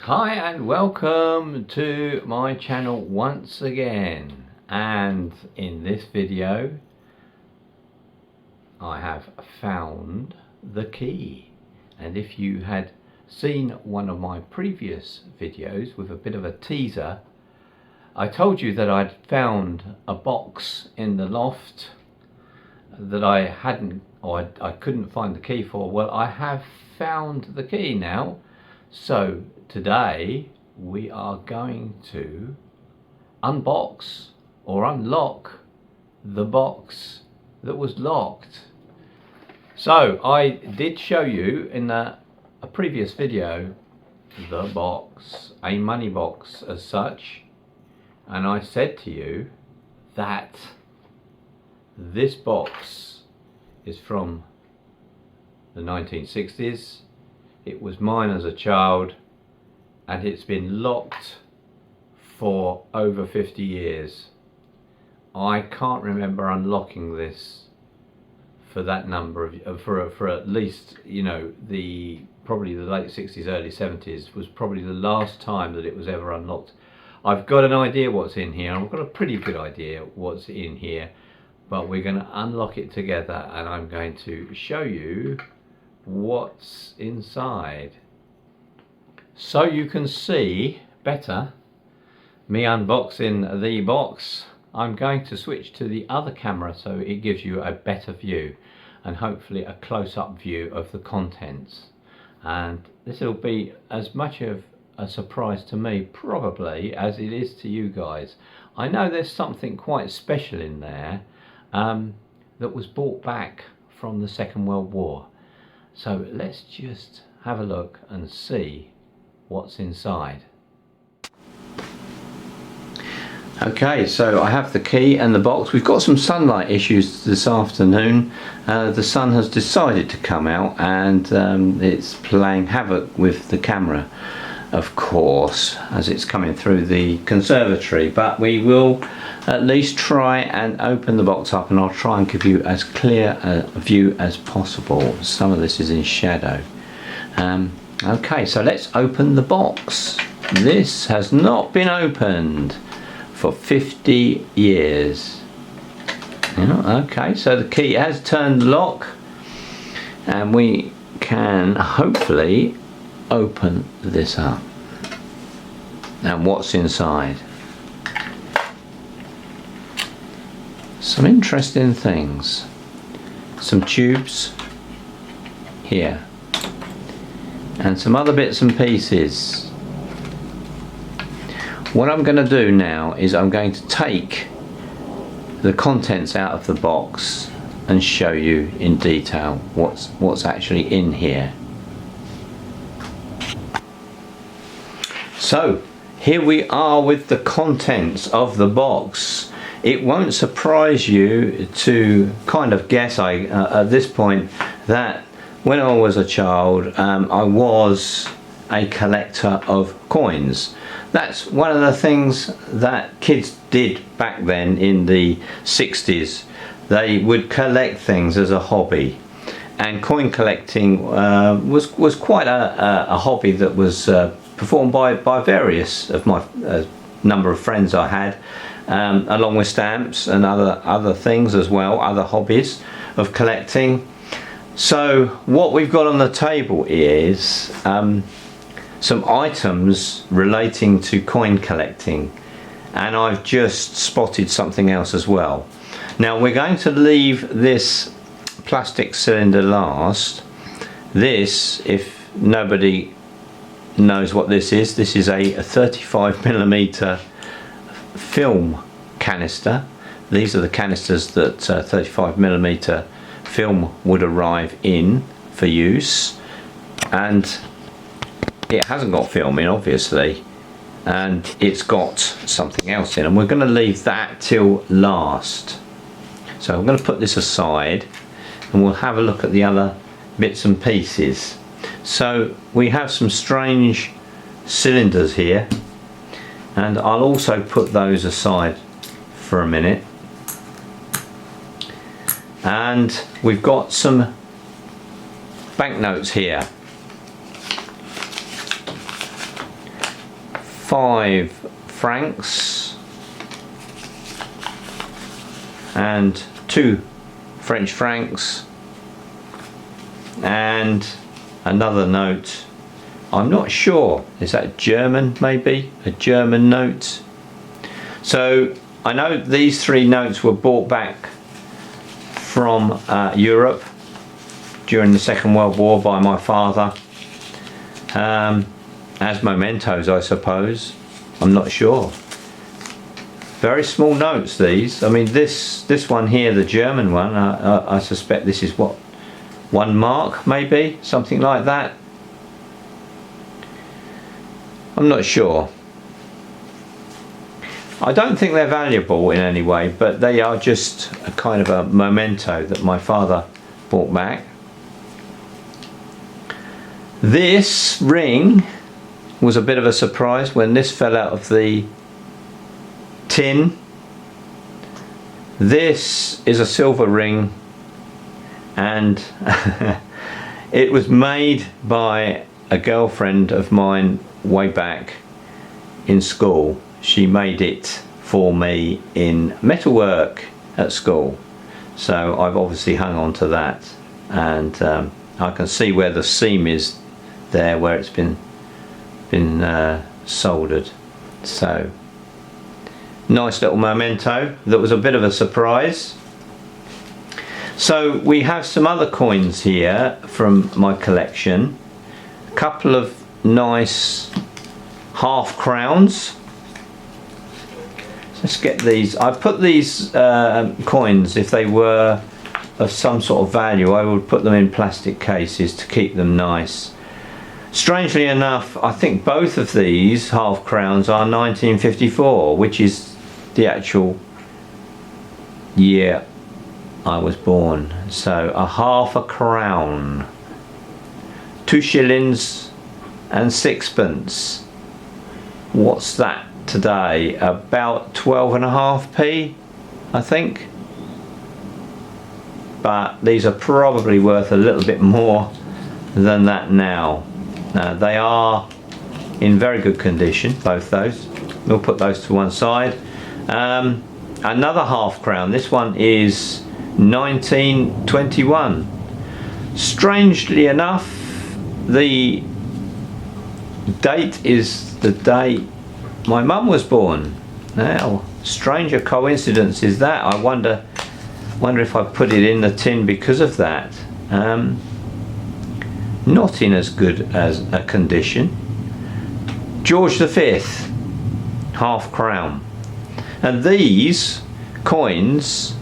Hi and welcome to my channel once again, and in this video I have found the key. And if you had seen one of my previous videos with a bit of a teaser, I told you that I'd found a box in the loft that I couldn't find the key for. Well, I have found the key now. So today we are going to unbox or unlock the box that was locked. So I did show you in a previous video the box, a money box as such, and I said to you that this box is from the 1960s. It was mine as a child, and it's been locked for over 50 years. I can't remember unlocking this for that number of for at least, you know, probably the late 60s, early 70s was probably the last time that it was ever unlocked. I've got an idea what's in here. I've got a pretty good idea what's in here, but we're going to unlock it together, and I'm going to show you what's inside so you can see better me unboxing the box. I'm going to switch to the other camera so it gives you a better view and hopefully a close-up view of the contents, and this will be as much of a surprise to me probably as it is to you guys. I know there's something quite special in there that was brought back from the Second World War. So let's just have a look and see what's inside. Okay, so I have the key and the box. We've got some sunlight issues this afternoon. The sun has decided to come out, and it's playing havoc with the camera, of course, as it's coming through the conservatory, but we will at least try and open the box up, and I'll try and give you as clear a view as possible. Some of this is in shadow. Okay, so let's open the box. This has not been opened for 50 years. Okay, so the key has turned the lock, and we can hopefully open this up. And what's inside? Some interesting things. Some tubes here, and some other bits and pieces. What I'm going to do now is I'm going to take the contents out of the box and show you in detail what's actually in here. So here we are with the contents of the box. It won't surprise you to kind of guess at this point that when I was a child I was a collector of coins. That's one of the things that kids did back then in the 60s. They would collect things as a hobby, and coin collecting was quite a hobby that was performed by various of my number of friends I had, along with stamps and other things as well, other hobbies of collecting. So what we've got on the table is some items relating to coin collecting, and I've just spotted something else as well. Now we're going to leave this plastic cylinder last. This, if nobody knows what this is a 35mm film canister. These are the canisters that 35mm film would arrive in for use, and it hasn't got film in, obviously, and it's got something else in, and we're going to leave that till last. So I'm going to put this aside and we'll have a look at the other bits and pieces. So we have some strange cylinders here, and I'll also put those aside for a minute. And we've got some banknotes here. 5 francs and 2 French francs and another note. I'm not sure, is that German, maybe a German note? So I know these 3 notes were brought back from Europe during the Second World War by my father, as mementos, I suppose. I'm not sure. Very small notes, these. I mean, this one here, the German one, I suspect this is what, 1 mark maybe, something like that. I'm not sure. I don't think they're valuable in any way, but they are just a kind of a memento that my father brought back. This ring was a bit of a surprise when this fell out of the tin. This is a silver ring, and it was made by a girlfriend of mine way back in school. She made it for me in metalwork at school, so I've obviously hung on to that, and I can see where the seam is there, where it's been soldered. So nice little memento that was a bit of a surprise. So we have some other coins here from my collection, a couple of nice half crowns. Let's get these. I put these coins, if they were of some sort of value, I would put them in plastic cases to keep them nice. Strangely enough, I think both of these half crowns are 1954, which is the actual year I was born. So a half a crown, 2 shillings and 6pence. What's that today? About 12.5p, I think. But these are probably worth a little bit more than that now. They are in very good condition, both those. We'll put those to one side. Another half crown. This one is 1921. Strangely enough, the date is the day my mum was born. Now, stranger coincidence is that. I wonder if I put it in the tin because of that. Not in as good as a condition. George V, half crown. And these coins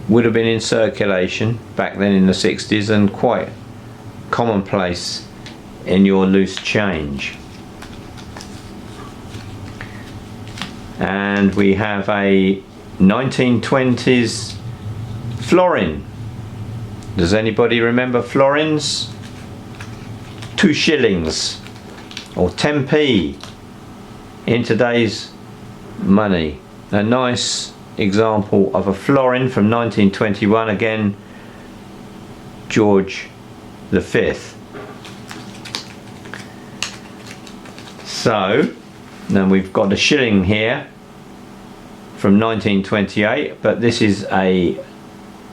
would have been in circulation back then in the 60s and quite commonplace in your loose change. And we have a 1920s florin. Does anybody remember florins? 2 shillings or 10p in today's money. A nice example of a florin from 1921, again George V. So then we've got a shilling here from 1928, but this is a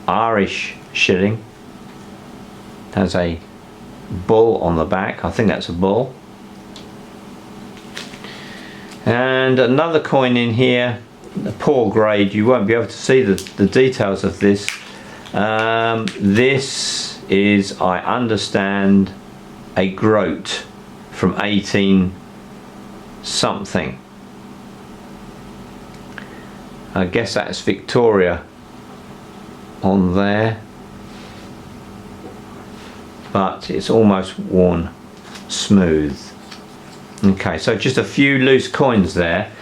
Irish shilling. Has a bull on the back. I think that's a bull. And another coin in here, a poor grade. You won't be able to see the details of this. This is, I understand, a groat from 18 something. I guess that's Victoria on there, but it's almost worn smooth. Okay, so just a few loose coins there,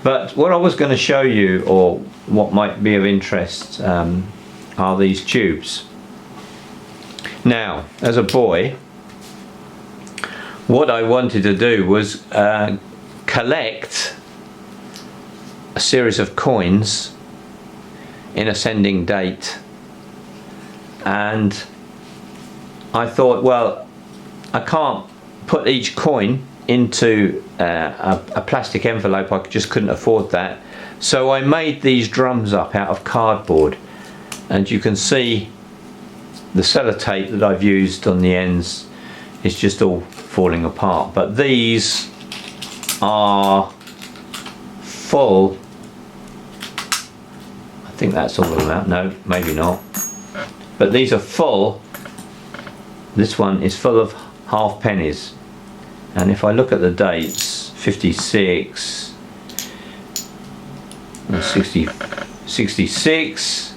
but what I was going to show you, or what might be of interest, are these tubes. Now, as a boy, what I wanted to do was collect a series of coins in ascending date, and I thought, well, I can't put each coin into a plastic envelope. I just couldn't afford that, so I made these drums up out of cardboard, and you can see the sellotape that I've used on the ends is just all falling apart. But these are full. I think that's all of them out. No, maybe not. But these are full. This one is full of half pennies. And if I look at the dates, 56, 60, 66,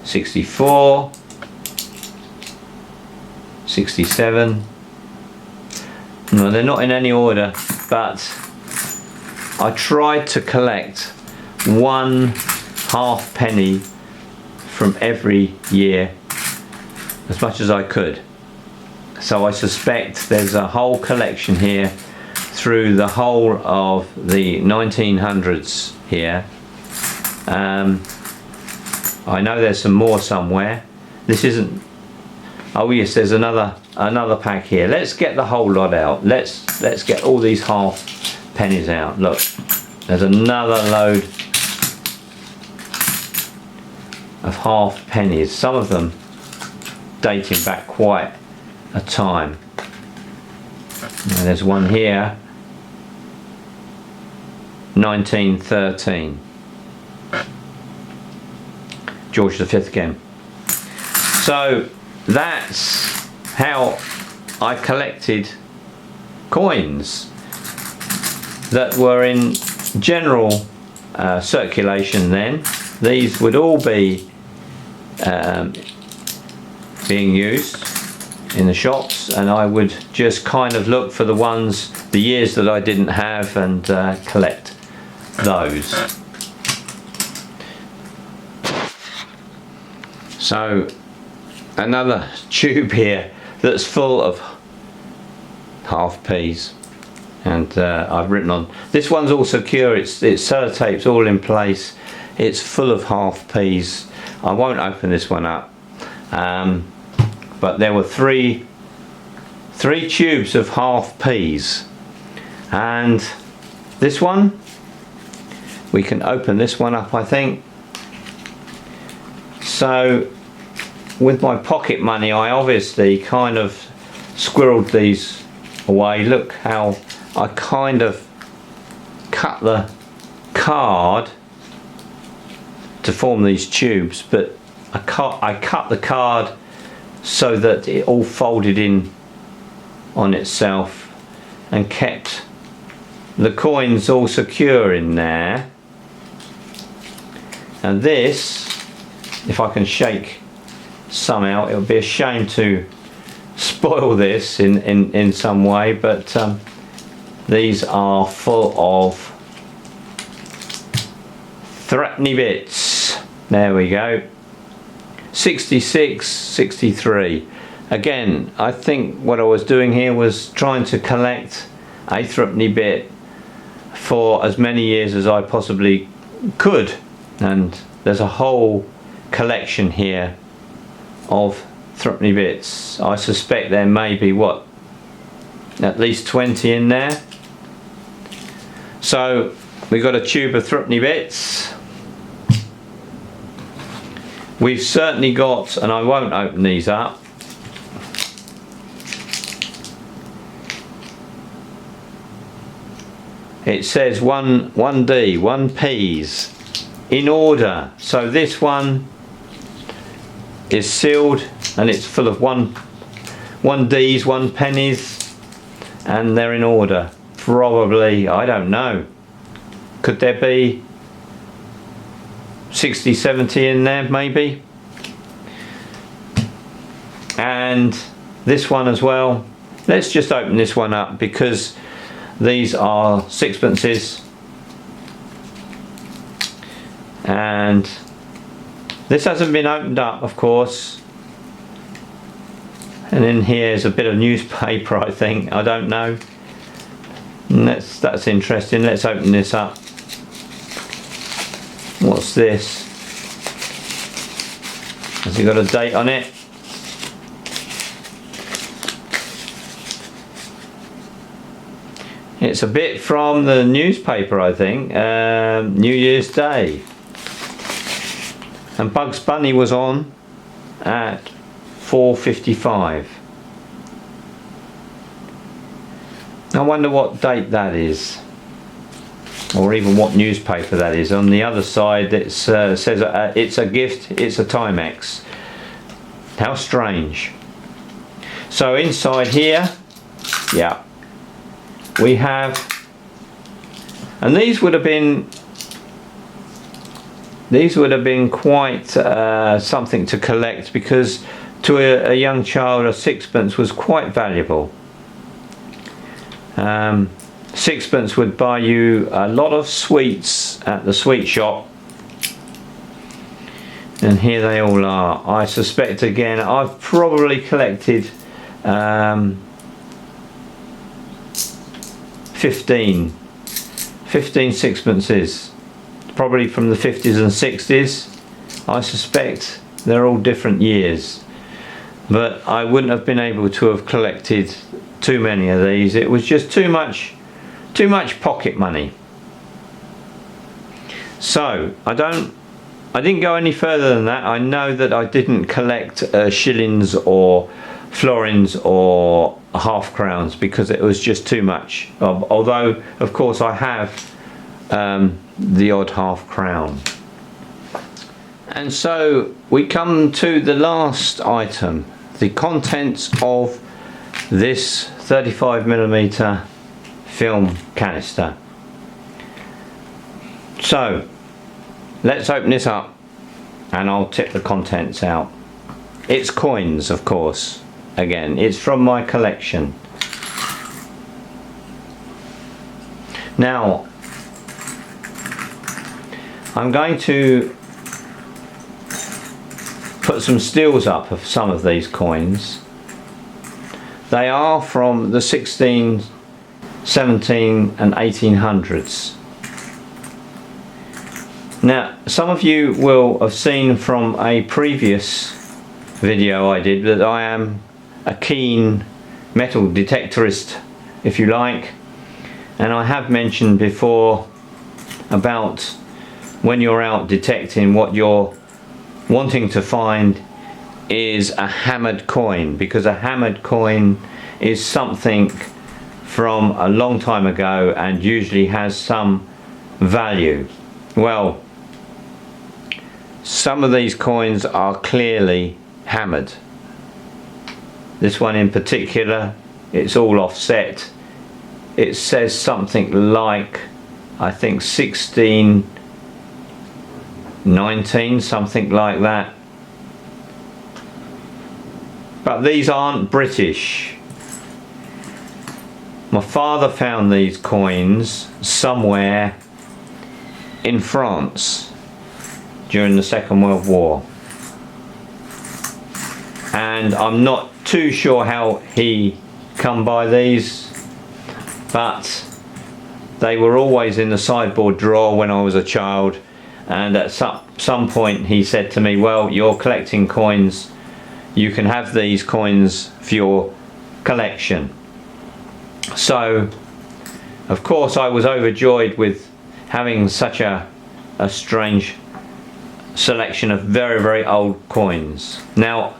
64, 67. No, they're not in any order, but I tried to collect one half penny from every year as much as I could. So I suspect there's a whole collection here through the whole of the 1900s here. I know there's some more somewhere. This isn't. Oh yes, there's another pack here. Let's get the whole lot out. Let's get all these half pennies out. Look, there's another load of half pennies. Some of them dating back quite a time. Now there's one here, 1913. George V again. So that's how I collected coins that were in general circulation then. These would all be being used in the shops, and I would just kind of look for the years that I didn't have and collect those. So another tube here that's full of half p's, and I've written on this one's all secure, it's sellotape's all in place, it's full of half p's. I won't open this one up, but there were three tubes of half p's, and this one, we can open this one up I think. So with my pocket money I obviously kind of squirreled these away. Look how I kind of cut the card to form these tubes, but I cut the card so that it all folded in on itself and kept the coins all secure in there. And this, if I can shake some out, it would be a shame to spoil this in some way, but these are full of threepenny bits. There we go. 66, 63. Again, I think what I was doing here was trying to collect a threepenny bit for as many years as I possibly could, and there's a whole collection here of threepenny bits. I suspect there may be what, at least 20 in there. So we got a tube of threepenny bits. We've certainly got, and I won't open these up, it says 1D, 1p's in order. So this one is sealed and it's full of 1Ds, 1pennies, and they're in order. Probably, I don't know, could there be 60, 70 in there maybe? And this one as well. Let's just open this one up because these are sixpences, and this hasn't been opened up, of course. And in here is a bit of newspaper, I think, I don't know. And that's interesting. Let's open this up. What's this? Has it got a date on it? It's a bit from the newspaper, I think, New Year's Day. And Bugs Bunny was on at 4:55. I wonder what date that is, or even what newspaper that is. On the other side it says it's a gift, it's a Timex. How strange. So inside here, yeah, we have, and these would have been quite something to collect, because to a young child a sixpence was quite valuable. Sixpence would buy you a lot of sweets at the sweet shop, and here they all are. I suspect, again, I've probably collected 15 sixpences, probably from the 50s and 60s. I suspect they're all different years, but I wouldn't have been able to have collected too many of these. It was just too much pocket money. So I didn't go any further than that. I know that I didn't collect shillings or florins or half crowns, because it was just too much. Although of course I have the odd half crown. And so we come to the last item, the contents of this 35mm film canister. So let's open this up and I'll tip the contents out. It's coins, of course. Again, it's from my collection. Now I'm going to put some stills up of some of these coins. They are from the 16, 17 and 1800s. Now some of you will have seen from a previous video I did that I am a keen metal detectorist, if you like, and I have mentioned before about when you're out detecting, what you're wanting to find is a hammered coin, because a hammered coin is something from a long time ago and usually has some value. Well, some of these coins are clearly hammered. This one in particular, it's all offset. It says something like, I think 1619, something like that. But these aren't British. My father found these coins somewhere in France during the Second World War, and I'm not too sure how he come by these, but they were always in the sideboard drawer when I was a child, and at some point he said to me, well, you're collecting coins, you can have these coins for your collection. So of course I was overjoyed with having such a strange selection of very, very old coins. Now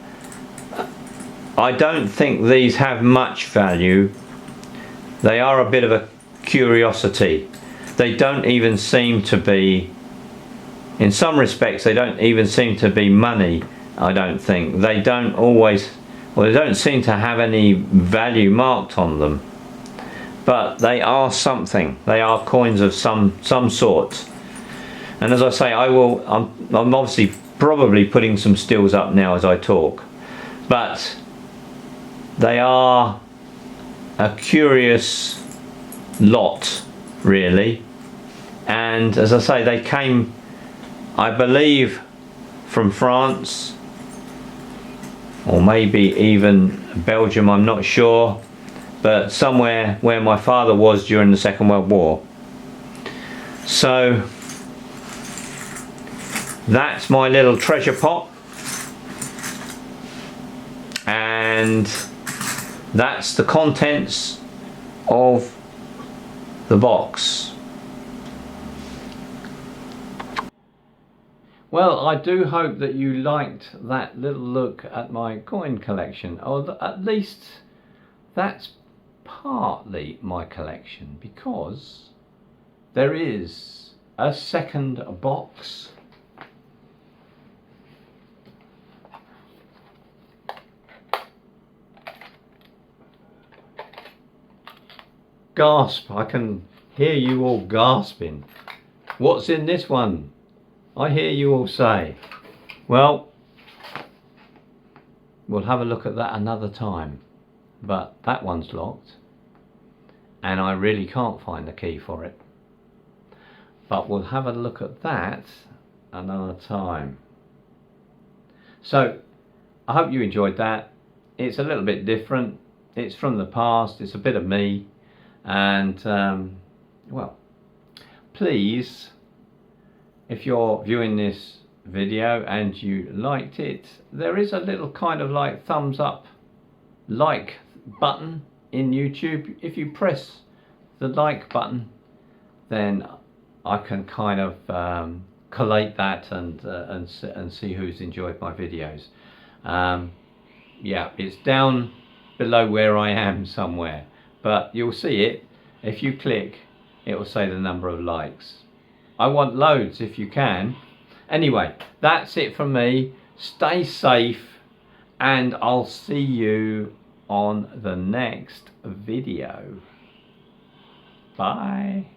I don't think these have much value. They are a bit of a curiosity. They don't even seem to be, in some respects they don't even seem to be money. I don't think. They don't always, well, they don't seem to have any value marked on them, but they are something. They are coins of some sort. And as I say, I'm obviously probably putting some stills up now as I talk, but they are a curious lot, really. And as I say, they came, I believe, from France, or maybe even Belgium, I'm not sure, but somewhere where my father was during the Second World War. So that's my little treasure pot, and that's the contents of the box. Well, I do hope that you liked that little look at my coin collection, or at least that's partly my collection, because there is a second box. Gasp, I can hear you all gasping. What's in this one? I hear you all say. Well, we'll have a look at that another time, but that one's locked and I really can't find the key for it, but we'll have a look at that another time. So I hope you enjoyed that. It's a little bit different, it's from the past, it's a bit of me, and well, please, if you're viewing this video and you liked it, there is a little kind of like thumbs up like button in YouTube. If you press the like button, then I can kind of collate that and see who's enjoyed my videos. Yeah, it's down below where I am somewhere, but you'll see it. If you click, it will say the number of likes. I want loads if you can. Anyway, that's it from me. Stay safe, and I'll see you on the next video. Bye.